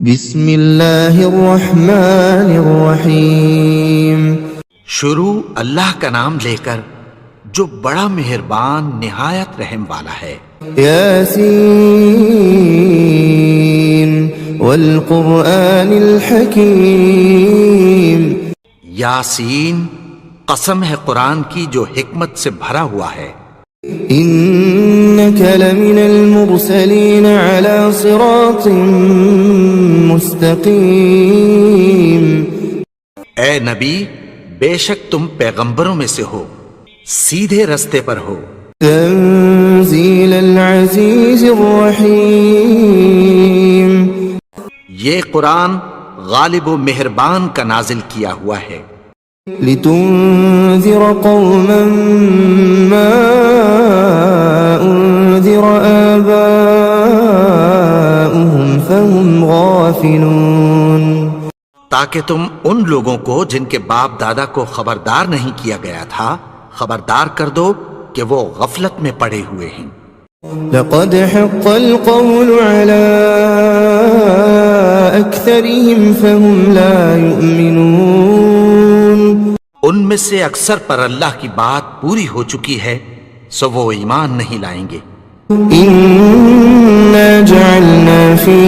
بسم اللہ الرحمن الرحیم۔ شروع اللہ کا نام لے کر جو بڑا مہربان نہایت رحم والا ہے۔ یاسین والقرآن الحکیم۔ یاسین، قسم ہے قرآن کی جو حکمت سے بھرا ہوا ہے۔ انک لمن المرسلین علی صراط مستقیم۔ اے نبی، بے شک تم پیغمبروں میں سے ہو، سیدھے رستے پر ہو۔ تنزیل العزیز الرحیم۔ یہ قرآن غالب و مہربان کا نازل کیا ہوا ہے۔ لتنذر قوما ما انذر آباؤهم فهم غافلون۔ تاکہ تم ان لوگوں کو جن کے باپ دادا کو خبردار نہیں کیا گیا تھا خبردار کر دو کہ وہ غفلت میں پڑے ہوئے ہیں۔ لقد حق القول على اکثرهم فهم لا يؤمنون۔ ان میں سے اکثر پر اللہ کی بات پوری ہو چکی ہے سو وہ ایمان نہیں لائیں گے۔ انا جعلنا في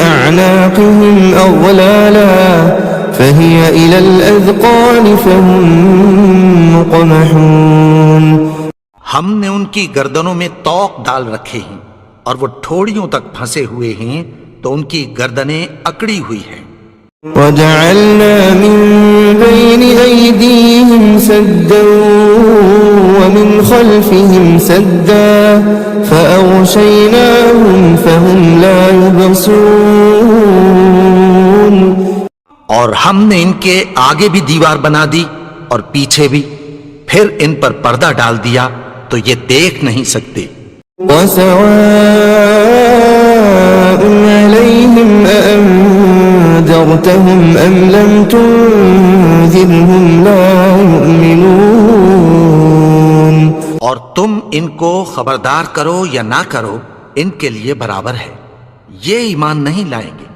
اعناقهم اغلالا فهي الى الاذقان فهم مقمحون۔ ہم نے ان کی گردنوں میں طوق ڈال رکھے ہیں اور وہ ٹھوڑیوں تک پھنسے ہوئے ہیں تو ان کی گردنیں اکڑی ہوئی ہیں۔ وجعلنا من بين أيديهم سدا ومن خلفهم سدا فأغشيناهم فهم لا يبصرون۔ اور ہم نے ان کے آگے بھی دیوار بنا دی اور پیچھے بھی، پھر ان پر پردہ ڈال دیا تو یہ دیکھ نہیں سکتے۔ وسواء عليهم أأنذرتهم أم لم تنذرهم لا يؤمنون۔ اور تم ان کو خبردار کرو یا نہ کرو ان کے لیے برابر ہے، یہ ایمان نہیں لائیں گے۔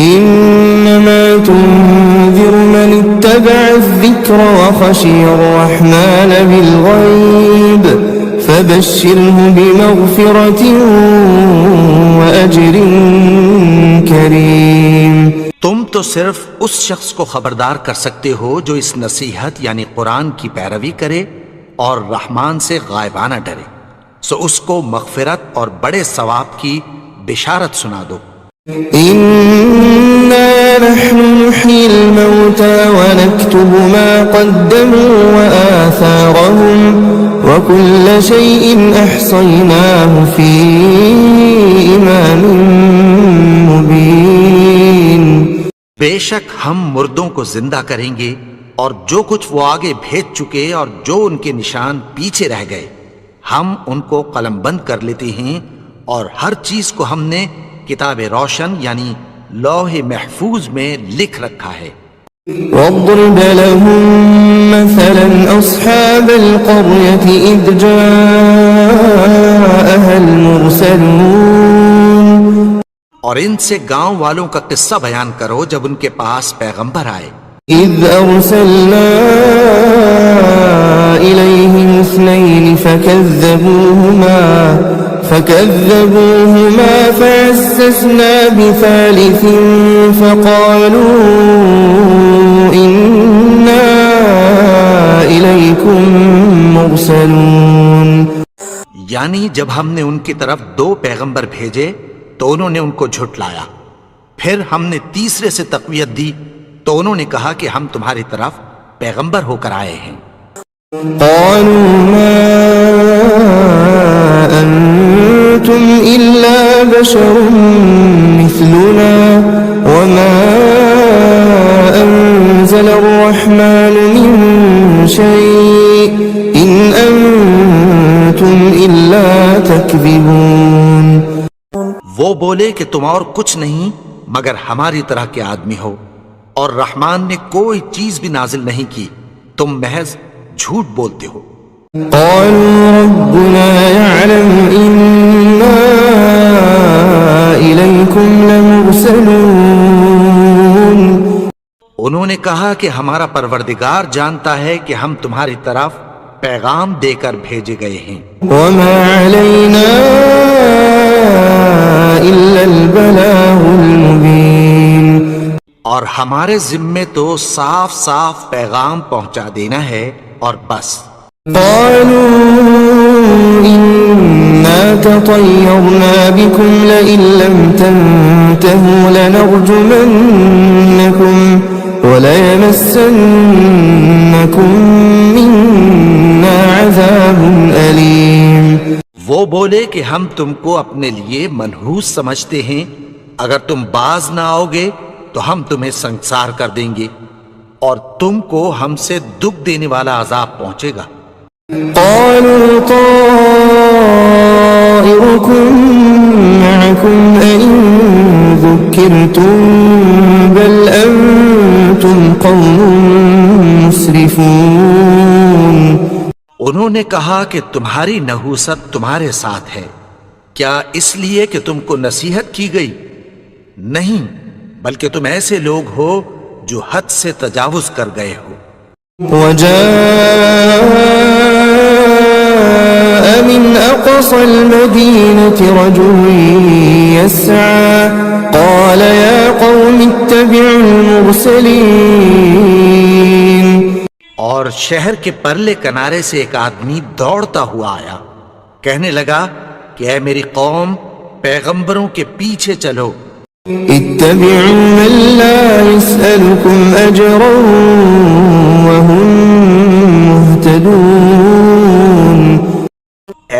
انما تنذر من اتبع الذکر وخشی الرحمن بالغیب فبشره بمغفرة وأجر کریم۔ تم تو صرف اس شخص کو خبردار کر سکتے ہو جو اس نصیحت یعنی قرآن کی پیروی کرے اور رحمان سے غائبانہ ڈرے، سو اس کو مغفرت اور بڑے ثواب کی بشارت سنا دو۔ إنا نحن نحيي الموتى ونكتب ما قدموا وآثارهم وكل شيء أحصيناه في إمام مبين۔ بے شک ہم مردوں کو زندہ کریں گے اور جو کچھ وہ آگے بھیج چکے اور جو ان کے نشان پیچھے رہ گئے ہم ان کو قلم بند کر لیتے ہیں، اور ہر چیز کو ہم نے کتاب روشن یعنی لوح محفوظ میں لکھ رکھا ہے۔ واضرب لهم مثلا أصحاب القرية إذ جاءها المرسلون۔ اور ان سے گاؤں والوں کا قصہ بیان کرو جب ان کے پاس پیغمبر آئے۔ إذ أرسلنا إليهم اثنين فكذبوهما فعززنا بثالث فقالوا إنا إليكم مرسلون۔ یعنی جب ہم نے ان کی طرف 2 پیغمبر بھیجے تو انہوں نے ان کو جھٹلایا، پھر ہم نے تیسرے سے تقویت دی تو انہوں نے کہا کہ ہم تمہاری طرف پیغمبر ہو کر آئے ہیں۔ قالوا ما أنتم إلا بشر مثلنا وما أنزل الرحمن من شيء إن أنتم إلا تكذبون۔ وہ بولے کہ تم اور کچھ نہیں مگر ہماری طرح کے آدمی ہو، اور رحمان نے کوئی چیز بھی نازل نہیں کی، تم محض جھوٹ بولتے ہو۔ قالوا ربنا يعلم إنا إليكم لمرسلون. انہوں نے کہا کہ ہمارا پروردگار جانتا ہے کہ ہم تمہاری طرف پیغام دے کر بھیجے گئے ہیں. وما علينا إلا البلاغ المبين. اور ہمارے ذمے تو صاف صاف پیغام پہنچا دینا ہے اور بس. قالوا إنا تطيرنا بكم لئن لم تنتهوا لنرجمنكم وليمسنكم منا عذاب أليم. وہ بولے کہ ہم تم کو اپنے لیے منحوس سمجھتے ہیں، اگر تم باز نہ آؤ گے تو ہم تمہیں سنسار کر دیں گے اور تم کو ہم سے دکھ دینے والا عذاب پہنچے گا. قالوا طائركم معكم أئن ذكرتم بل أنتم قوم مسرفون. انہوں نے کہا کہ تمہاری نحوست تمہارے ساتھ ہے، کیا اس لیے کہ تم کو نصیحت کی گئی؟ نہیں، بلکہ تم ایسے لوگ ہو جو حد سے تجاوز کر گئے ہو. وجاء من أقصى المدينة رجل يسعى قال يا قوم اتبعوا المرسلين. اور شہر کے پرلے کنارے سے ایک آدمی دوڑتا ہوا آیا، کہنے لگا کہ اے میری قوم، پیغمبروں کے پیچھے چلو. اتبعوا من لا يسألكم أجرا وهم مهتدون.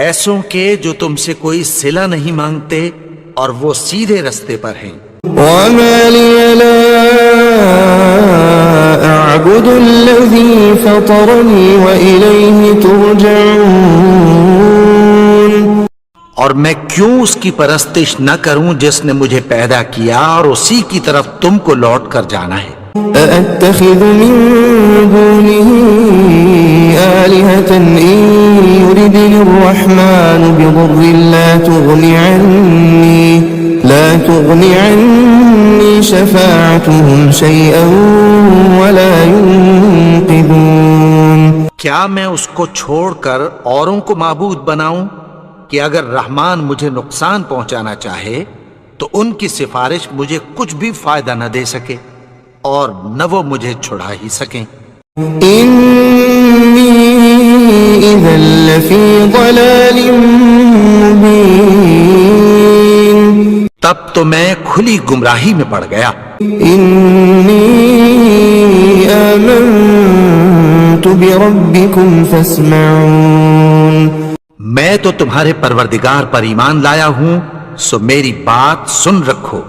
ایسوں کے جو تم سے کوئی صلہ نہیں مانگتے اور وہ سیدھے رستے پر ہیں. وما لي لا أعبد الذي فطرني وإليه ترجعون. اور میں کیوں اس کی پرستش نہ کروں جس نے مجھے پیدا کیا اور اسی کی طرف تم کو لوٹ کر جانا ہے. أأتخذ من دونه آلهة إن يردني الرحمن بضر لا تغني عني شفاعتهم شيئا ولا ينقذون. کیا میں اس کو چھوڑ کر اوروں کو معبود بناؤں کہ اگر رحمان مجھے نقصان پہنچانا چاہے تو ان کی سفارش مجھے کچھ بھی فائدہ نہ دے سکے اور نہ وہ مجھے چھڑا ہی سکیں. إني إذا لفي ضلال مبين. تب تو میں کھلی گمراہی میں پڑ گیا. إني آمنت بربكم فاسمعون. میں تو تمہارے پروردگار پر ایمان لایا ہوں، سو میری بات سن رکھو.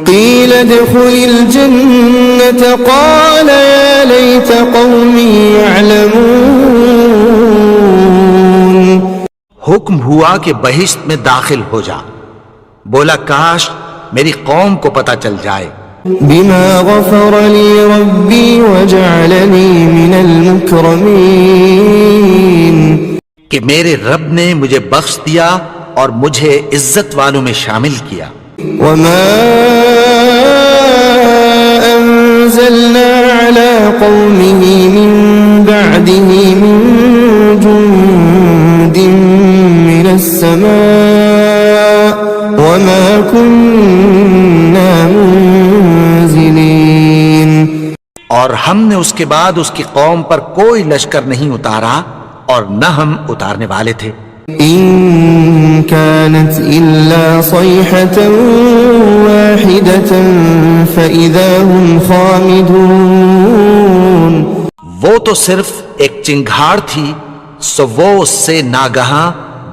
قيل ادخل الجنة قال يا ليت قومي يعلمون. حکم ہوا کہ بہشت میں داخل ہو جا. بولا کاش میری قوم کو پتہ چل جائے. بما غفر لي ربي وجعلني من المكرمين. کہ میرے رب نے مجھے بخش دیا اور مجھے عزت والوں میں شامل کیا. وما أنزلنا على قومه من بعده من جند من السماء وما كنا منزلين. اور ہم نے اس کے بعد اس کی قوم پر کوئی لشکر نہیں اتارا اور نہ ہم اتارنے والے تھے. إن كانت إلا صيحة واحدة فإذا هم خامدون. وہ تو صرف ایک چنگھاڑ تھی، سو وہ اس سے ناگہاں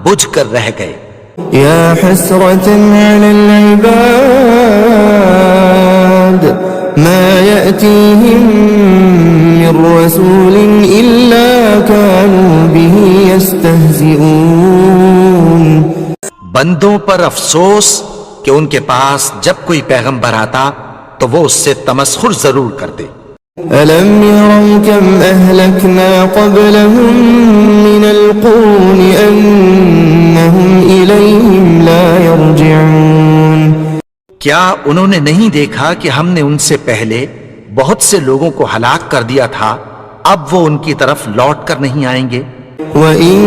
بجھ کر رہ گئے. يا حسرة على العباد ما يأتيهم من رسول إلا كانوا به يستهزئون. بندوں پر افسوس کہ ان کے پاس جب کوئی پیغمبر آتا تو وہ اس سے تمسخر ضرور کر دے. ألم يروا كم أهلكنا قبلهم من القرون أنهم إليهم لا يرجعون کیا انہوں نے نہیں دیکھا کہ ہم نے ان سے پہلے بہت سے لوگوں کو ہلاک کر دیا تھا، اب وہ ان کی طرف لوٹ کر نہیں آئیں گے؟ وَإِن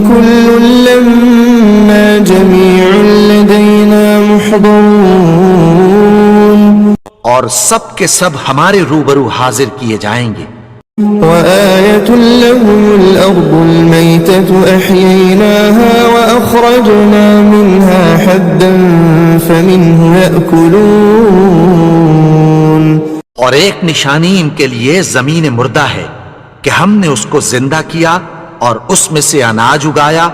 كُلٌّ لَمَّا جَمِيعٌ لَدَيْنَا مُحْضَرُونَ اور سب کے سب ہمارے روبرو حاضر کیے جائیں گے۔ وَآيَةٌ لَهُمُ الْأَرْضُ الْمَيْتَةُ أَحْيَيْنَاهَا وَأَخْرَجْنَا مِنْهَا حَبًّا فَمِنْهُ يَأْكُلُونَ اور ایک نشانی ان کے لیے زمین مردہ ہے کہ ہم نے اس کو زندہ کیا اور اس میں سے اناج اگایا،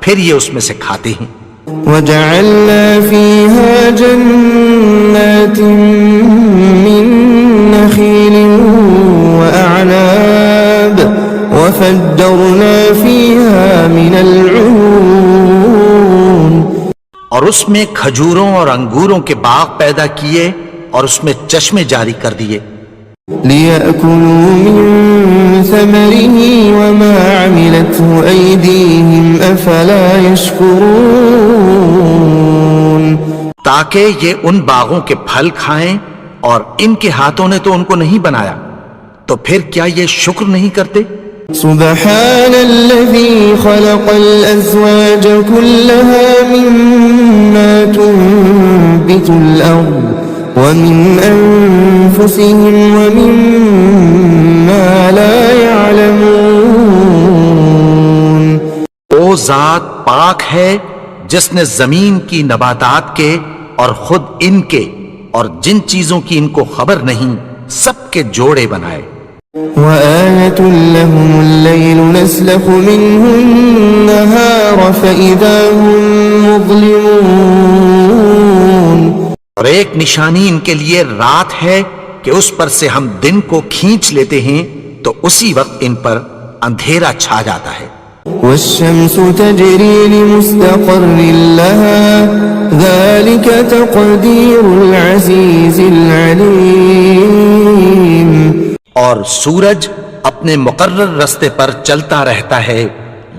پھر یہ اس میں سے کھاتے ہیں۔ وَجَعَلْنَا فِيهَا جَنَّاتٍ مِّن نَخِيلٍ وَأَعْنَابٍ وَفَجَّرْنَا فِيهَا مِنَ الْعُيُونِ اور اس میں کھجوروں اور انگوروں کے باغ پیدا کیے اور اس میں چشمے جاری کر دیے، لِيَأْكُلُوا مِن ثَمَرِهِ وَمَا عَمِلَتْهُ أَيْدِيهِمْ أَفَلَا يَشْكُرُونَ تاکہ یہ ان باغوں کے پھل کھائیں، اور ان کے ہاتھوں نے تو ان کو نہیں بنایا، تو پھر کیا یہ شکر نہیں کرتے؟ سبحان الذي خلق الأزواج كلها مما تنبت الأرض ومن أنفسهم ومما لا يعلمون وہ ذات پاک ہے جس نے زمین کی نباتات کے اور خود ان کے اور جن چیزوں کی ان کو خبر نہیں سب کے جوڑے بنائے۔ وآية لهم الليل نسلخ منه النهار فإذا هم مظلمون اور ایک نشانی ان کے لیے رات ہے کہ اس پر سے ہم دن کو کھینچ لیتے ہیں تو اسی وقت ان پر اندھیرا چھا جاتا ہے۔ والشمس تجري لمستقر لها ذلك تقدير العزيز العليم اور سورج اپنے مقرر رستے پر چلتا رہتا ہے،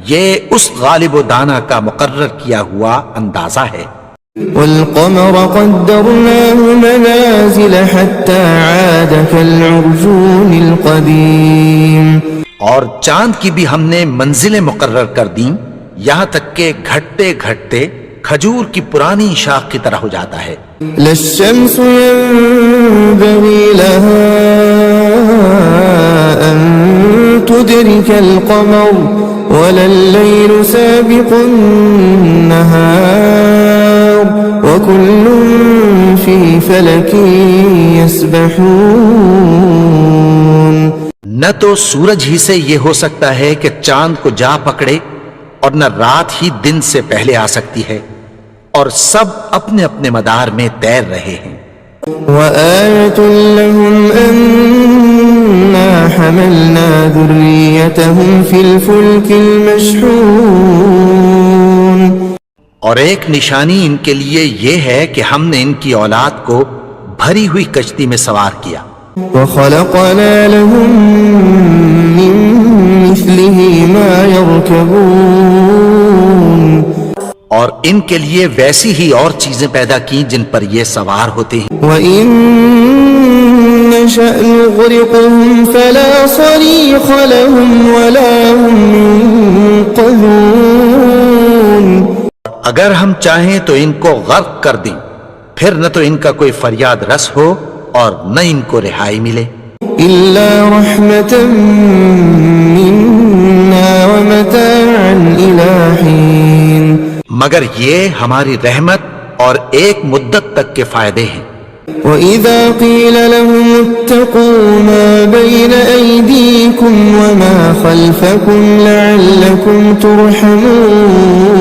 یہ اس غالب و دانا کا مقرر کیا ہوا اندازہ ہے۔ والقمر قدرناه منازل حتى عاد كالعرجون القديم اور چاند کی بھی ہم نے منزلیں مقرر کر دیں، یہاں تک کہ گھٹتے گھٹتے کھجور کی پرانی شاخ کی طرح ہو جاتا ہے۔ لا الشمس ينبغي لها أن تدرك القمر ولا الليل سابق النهار وكل في فلك يسبحون نہ تو سورج ہی سے یہ ہو سکتا ہے کہ چاند کو جا پکڑے، اور نہ رات ہی دن سے پہلے آ سکتی ہے، اور سب اپنے اپنے مدار میں تیر رہے ہیں۔ وآية لهم أنا حملنا ذريتهم في الفلك المشحون اور ایک نشانی ان کے لیے یہ ہے کہ ہم نے ان کی اولاد کو بھری ہوئی کشتی میں سوار کیا، وخلقنا لهم من مثله ما يركبون اور ان کے لیے ویسی ہی اور چیزیں پیدا کی جن پر یہ سوار ہوتے ہیں۔ وإن نشأ نغرقهم فلا صريخ لهم ولا هم ينقذون اگر ہم چاہیں تو ان کو غرق کر دیں، پھر نہ تو ان کا کوئی فریاد رس ہو اور نہ ان کو رہائی ملے۔ إلا رحمة منا ومتاعا إلى حين مگر یہ ہماری رحمت اور ایک مدت تک کے فائدے ہیں۔ وإذا قيل لهم اتقوا ما بين أيديكم وما خلفكم لعلكم ترحمون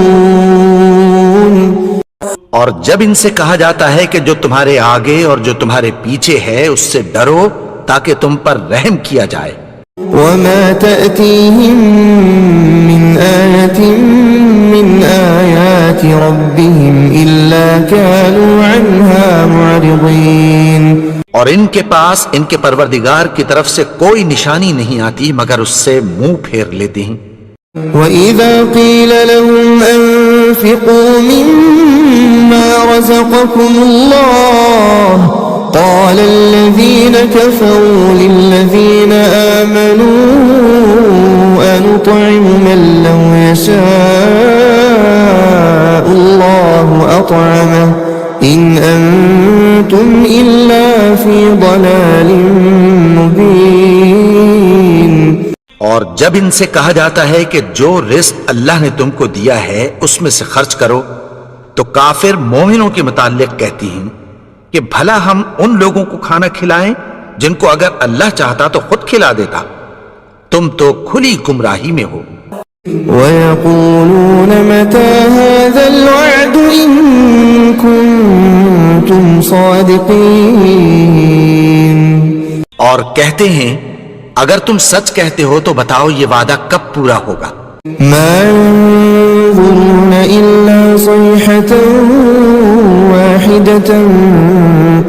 اور جب ان سے کہا جاتا ہے کہ جو تمہارے آگے اور جو تمہارے پیچھے ہے اس سے ڈرو تاکہ تم پر رحم کیا جائے۔ وما تأتيهم من آية من آيات ربهم إلا كانوا عنها معرضين. اور ان کے پاس ان کے پروردگار کی طرف سے کوئی نشانی نہیں آتی مگر اس سے منہ پھیر لیتے ہیں. وَإِذَا قِيلَ لَهُمْ أَنفِقُوا مِمَّا رَزَقَكُمُ اللَّهُ قَالَ الَّذِينَ كَفَرُوا لِلَّذِينَ آمَنُوا أَنُطْعِمُ مَن لَّوْ يَشَاءُ اللَّهُ أَطْعَمَهُ إِنْ أَنتُمْ إِلَّا فِي ضَلَالٍ مُّبِينٍ. اور جب ان سے کہا جاتا ہے کہ جو رزق اللہ نے تم کو دیا ہے اس میں سے خرچ کرو تو کافر مومنوں کے متعلق کہتی ہیں کہ بھلا ہم ان لوگوں کو کھانا کھلائیں جن کو اگر اللہ چاہتا تو خود کھلا دیتا. تم تو کھلی گمراہی میں ہو. وَيَقُولُونَ مَتَى هَذَا الْوَعْدُ إِن كُنتُمْ صَادِقِينَ. اور کہتے ہیں اگر تم سچ کہتے ہو تو بتاؤ یہ وعدہ کب پورا ہوگا. مَا يَنظُرُونَ إِلَّا صَيْحَةً وَاحِدَةً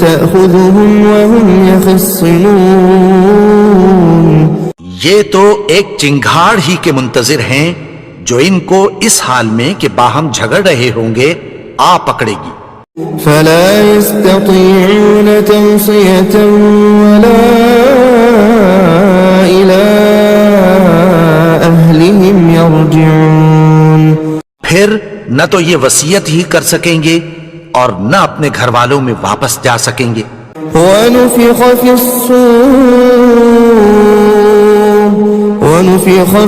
تَأْخُذُهُمْ وَهُمْ يَخِصِّمُونَ. یہ تو ایک چنگھاڑ ہی کے منتظر ہیں جو ان کو اس حال میں کہ باہم جھگڑ رہے ہوں گے آ پکڑے گی. فَلَا يَسْتَطِيعُونَ تَوْصِيَةً وَلَا إِلَىٰ أَهْلِهِمْ يَرْجِعُونَ. پھر نہ تو یہ وصیت ہی کر سکیں گے اور نہ اپنے گھر والوں میں واپس جا سکیں گے. وَنُفِخَ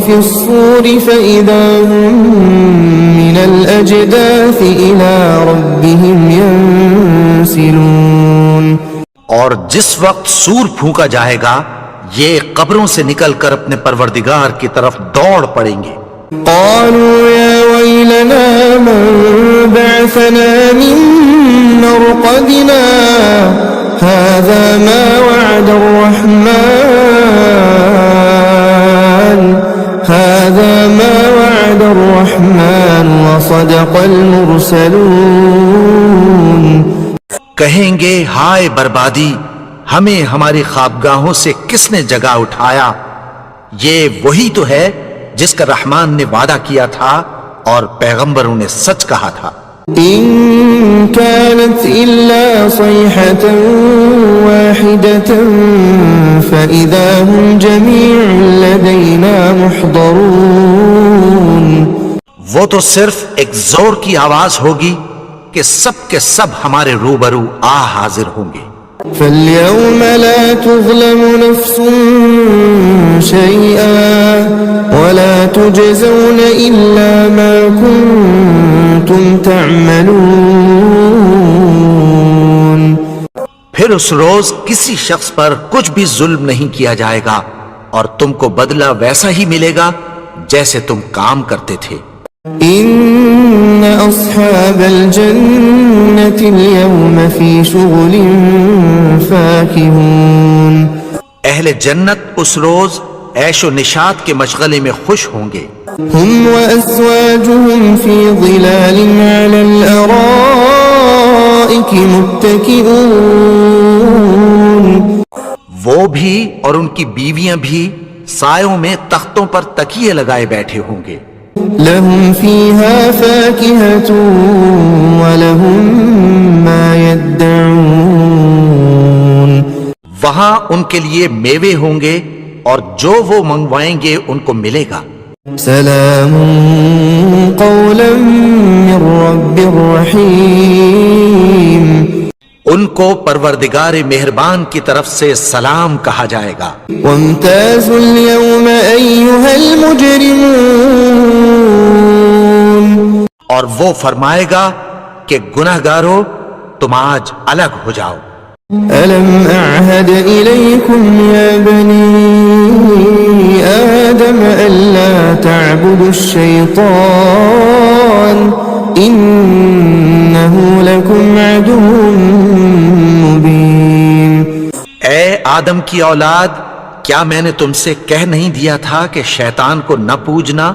فِي الصُّورِ فَإِذَا هُم مِّنَ الْأَجْدَاثِ إِلَىٰ رَبِّهِمْ يَنسِلُونَ. اور جس وقت سور پھونکا جائے گا یہ قبروں سے نکل کر اپنے پروردگار کی طرف دوڑ پڑیں گے. قالوا يا ويلنا من بعثنا من مرقدنا هذا ما وعد الرحمن وصدق المرسلون. کہیں گے ہائے بربادی ہمیں ہماری خوابگاہوں سے کس نے جگا اٹھایا. یہ وہی تو ہے جس کا رحمان نے وعدہ کیا تھا اور پیغمبروں نے سچ کہا تھا. إن كانت إلا صيحة واحدة فإذا هم جميع لدينا محضرون. وہ تو صرف ایک زور کی آواز ہوگی کہ سب کے سب ہمارے روبرو آ حاضر ہوں گے. فَالْيَوْمَ لَا تُظْلَمُ نَفْسٌ شَيْئًا وَلَا تُجْزَوْنَ إِلَّا مَا كُنتُمْ تَعْمَلُونَ. پھر اس روز کسی شخص پر کچھ بھی ظلم نہیں کیا جائے گا اور تم کو بدلہ ویسا ہی ملے گا جیسے تم کام کرتے تھے. إن أصحاب الجنة اليوم في شغل فاكهون. اہل جنت اس روز عیش و نشاط کے مشغلے میں خوش ہوں گے. هم وأزواجهم في ظلال على الأرائك متكئون. وہ بھی اور ان کی بیویاں بھی سایوں میں تختوں پر تکیے لگائے بیٹھے ہوں گے. لهم فيها فاكهة ولهم ما يدعون. وہاں ان کے لیے میوے ہوں گے اور جو وہ منگوائیں گے ان کو ملے گا. سلام قولا من رب رحیم. ان کو پروردگار مہربان کی طرف سے سلام کہا جائے گا. وامتازوا اليوم أيها المجرمون. اور وہ فرمائے گا کہ گناہگارو تم آج الگ ہو جاؤ. ألم أعهد إليكم يا بني آدم ألا تعبدوا الشيطان إنه لكم عدو مبين. اے آدم کی اولاد کیا میں نے تم سے کہہ نہیں دیا تھا کہ شیطان کو نہ پوجنا،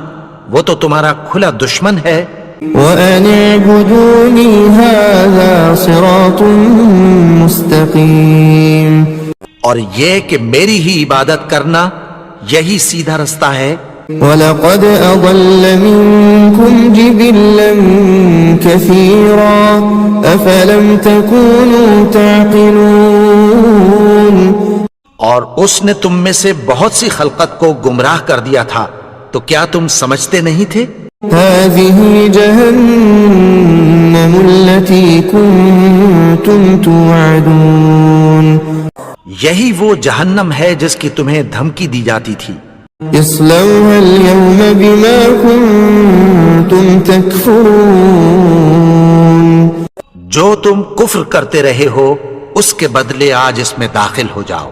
وہ تو تمہارا کھلا دشمن ہے؟ وَأَنِ اعْبُدُونِي هَذَا صِرَاطٌ مُسْتَقِيمٌ، اور یہ کہ میری ہی عبادت کرنا یہی سیدھا رستہ ہے۔ وَلَقَدْ أَضَلَّ مِنكُمْ جِبِلًّا كَثِيرًا أَفَلَمْ تَكُونُوا تَعْقِلُونَ، اور اس نے تم میں سے بہت سی خلقت کو گمراہ کر دیا تھا، تو کیا تم سمجھتے نہیں تھے؟ هَذِهِ جَهَنَّمُ الَّتِي كُنتُمْ تُوعَدُونَ، یہی وہ جہنم ہے جس کی تمہیں دھمکی دی جاتی تھی۔ اصلوها اليوم بما كنتم تكفرون، جو تم کفر کرتے رہے ہو اس کے بدلے آج اس میں داخل ہو جاؤ۔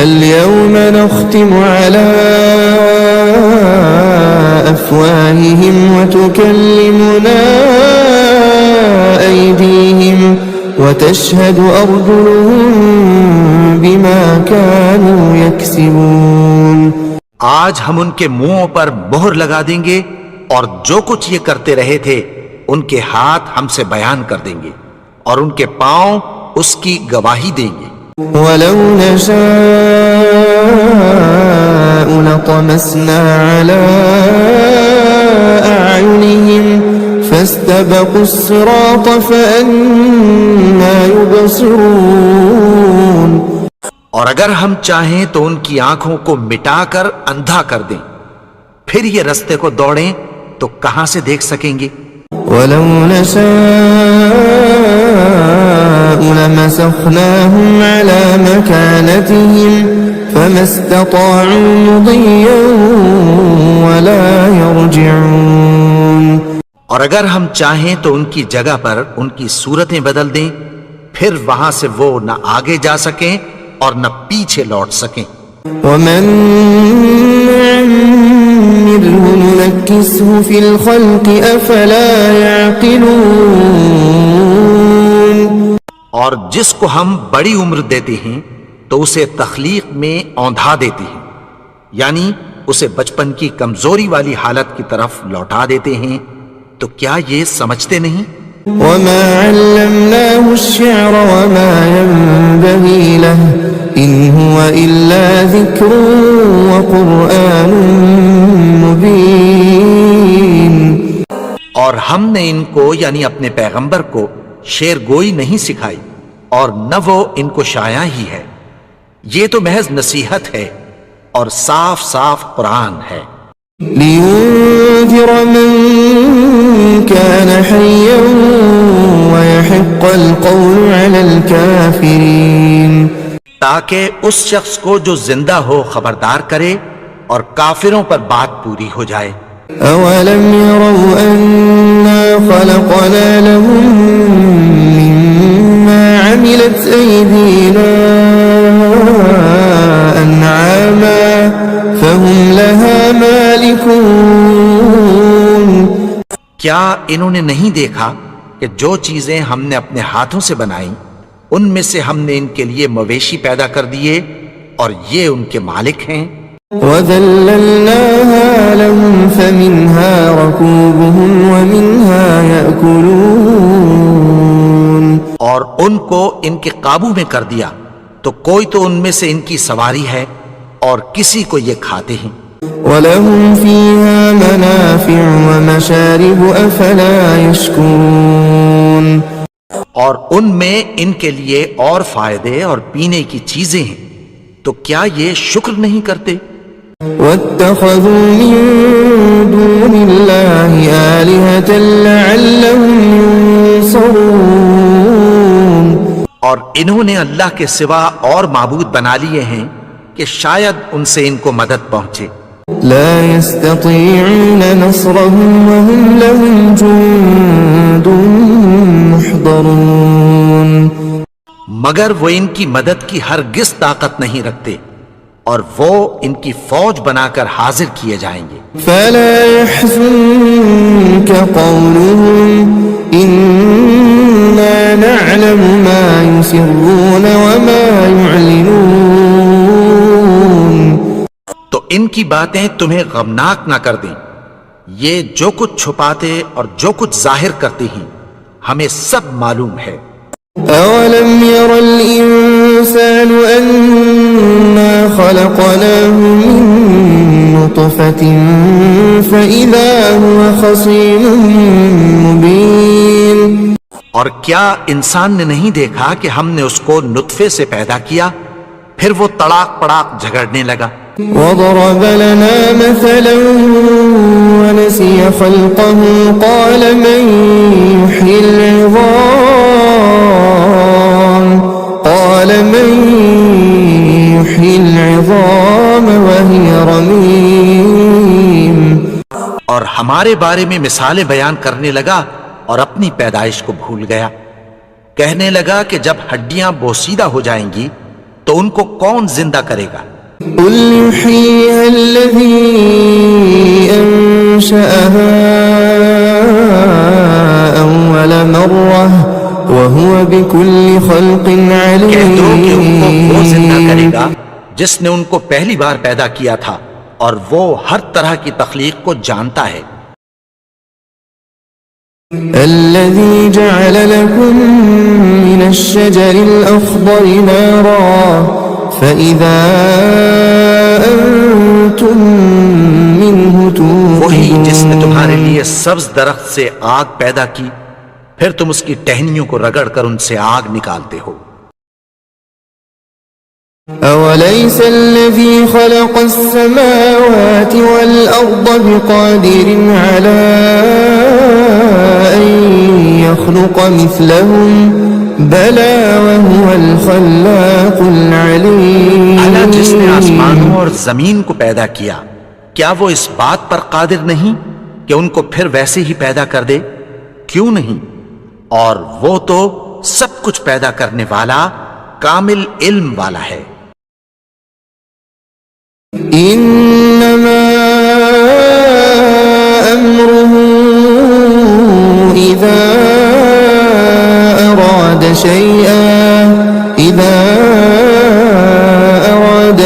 اليوم نختم على أفواههم وتكلمنا أيديهم وتشهد أرجلهم بما كانوا يكسبون، آج ہم ان کے منہوں پر مہر لگا دیں گے اور جو کچھ یہ کرتے رہے تھے ان کے ہاتھ ہم سے بیان کر دیں گے اور ان کے پاؤں اس کی گواہی دیں گے۔ وَلَوْ نَشَاءُ لَطَمَسْنَا عَلَىٰ أَعْيُنِهِمْ فَاسْتَبَقُوا الصِّرَاطَ فَأَنَّىٰ يُبْصِرُونَ، اور اگر ہم چاہیں تو ان کی آنکھوں کو مٹا کر اندھا کر دیں، پھر یہ رستے کو دوڑیں تو کہاں سے دیکھ سکیں گے؟ وَلَوْ نَشَاءُ لَمَسَخْنَاهُمْ عَلَىٰ مَكَانَتِهِمْ فَمَا اسْتَطَاعُوا مُضِيًّا وَلَا يَرْجِعُونَ، اور اگر ہم چاہیں تو ان کی جگہ پر ان کی صورتیں بدل دیں، پھر وہاں سے وہ نہ آگے جا سکیں اور نہ پیچھے لوٹ سکیں۔ وَمَن نُّعَمِّرْهُ نُنَكِّسْهُ فِي الْخَلْقِ أَفَلَا يَعْقِلُونَ، اور جس کو ہم بڑی عمر دیتے ہیں تو اسے تخلیق میں اوندھا دیتے ہیں، یعنی اسے بچپن کی کمزوری والی حالت کی طرف لوٹا دیتے ہیں، تو کیا یہ سمجھتے نہیں؟ وَمَا عَلَّمْنَاهُ الشِّعْرَ وَمَا يَنبَغِي لَهُ إِنْ هُوَ إِلَّا ذِكْرٌ وَقُرْآنٌ مُبِينٌ، اور ہم نے ان کو یعنی اپنے پیغمبر کو شعر گوئی نہیں سکھائی اور نہ وہ ان کو شاعر ہی ہے، یہ تو محض نصیحت ہے اور صاف صاف قرآن ہے۔ لِيُنذِرَ مَن كَانَ حَيًّا وَيَحِقَّ الْقَوْلُ عَلَى الْكَافِرِينَ، تاکہ اس شخص کو جو زندہ ہو خبردار کرے اور کافروں پر بات پوری ہو جائے۔ أَوَلَمْ يَرَوْا أَنَّا خَلَقْنَا لَهُم مِّمَّا عَمِلَتْ أَيْدِينَا أَنْعَامًا فَهُمْ لَهَا مَالِكُونَ، کیا انہوں نے نہیں دیکھا کہ جو چیزیں ہم نے اپنے ہاتھوں سے بنائیں ان میں سے ہم نے ان کے لیے مویشی پیدا کر دیے اور یہ ان کے مالک ہیں۔ وَذَلَّلْنَاهَا لَهُمْ فَمِنْهَا رَكُوبُهُمْ وَمِنْهَا يَأْكُلُونَ، اور ان کو ان کے قابو میں کر دیا تو کوئی تو ان میں سے ان کی سواری ہے اور کسی کو یہ کھاتے ہیں۔ وَلَهُمْ فِيهَا مَنَافِعُ وَمَشَارِبُ أَفَلَا يَشْكُرُونَ، اور ان میں ان کے لیے اور فائدے اور پینے کی چیزیں ہیں، تو کیا یہ شکر نہیں کرتے؟ وَاتَّخَذُوا مِن دُونِ اللَّهِ آلِهَةً لَعَلَّهُمْ يُنصَرُونَ، اور انہوں نے اللہ کے سوا اور معبود بنا لیے ہیں کہ شاید ان سے ان کو مدد پہنچے۔ لا يستطيعون نصرهم وهم لهم جند محضرون، مگر وہ ان کی مدد کی ہرگز طاقت نہیں رکھتے اور وہ ان کی فوج بنا کر حاضر کیے جائیں گے۔ فلا يحزنك قولهم إنا نعلم ما يسرون وما يعلنون، ان کی باتیں تمہیں غمناک نہ کر دیں. یہ جو کچھ چھپاتے اور جو کچھ ظاہر کرتے ہیں ہمیں سب معلوم ہے. أولم ير الإنسان أنا خلقناه من نطفة فإذا هو خصيم مبين. اور کیا انسان نے نہیں دیکھا کہ ہم نے اس کو نطفے سے پیدا کیا پھر وہ تڑاک پڑاک جھگڑنے لگا. وضرب لنا مثلا ونسي خلقه قال من يحيي العظام وهي رميم. اور ہمارے بارے میں مثالیں بیان کرنے لگا اور اپنی پیدائش کو بھول گیا. کہنے لگا کہ جب ہڈیاں بوسیدہ ہو جائیں گی تو ان کو کون زندہ کرے گا؟ قل يحييها الذي أنشأها أول مرة وهو بكل خلق عليم. کہہ دو کہ ان کو وہ زندہ کرے گا جس نے ان کو پہلی بار پیدا کیا تھا اور وہ ہر طرح کی تخلیق کو جانتا ہے. الذي جعل لكم من الشجر الأخضر نارا فإذا أنتم منه توقدون. وہی جس نے تمہارے لیے سبز درخت سے آگ پیدا کی پھر تم اس کی ٹہنیوں کو رگڑ کر ان سے آگ نکالتے ہو. أوليس الذي خلق السماوات والأرض بقادر على أن يخلق مثلهم بلى وهو الخلاق العليم. اللہ جس نے آسمانوں اور زمین کو پیدا کیا کیا وہ اس بات پر قادر نہیں کہ ان کو پھر ویسے ہی پیدا کر دے؟ کیوں نہیں؟ اور وہ تو سب کچھ پیدا کرنے والا کامل علم والا ہے. إنما أمره إذا أراد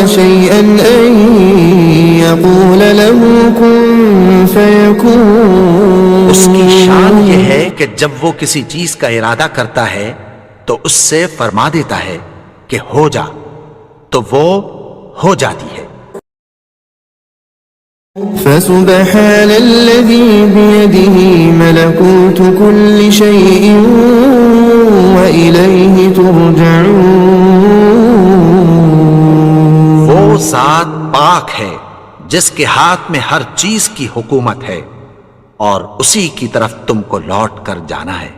شيئا أن يقول له كن فيكون. اس کی شان یہ ہے کہ جب وہ کسی چیز کا ارادہ کرتا ہے تو اس سے فرما دیتا ہے کہ ہو جا تو وہ ہو جاتی ہے. فسبحان الذي بيده ملكوت كل شيء وإليه ترجعون. وہ ذات پاک ہے جس کے ہاتھ میں ہر چیز کی حکومت ہے اور اسی کی طرف تم کو لوٹ کر جانا ہے.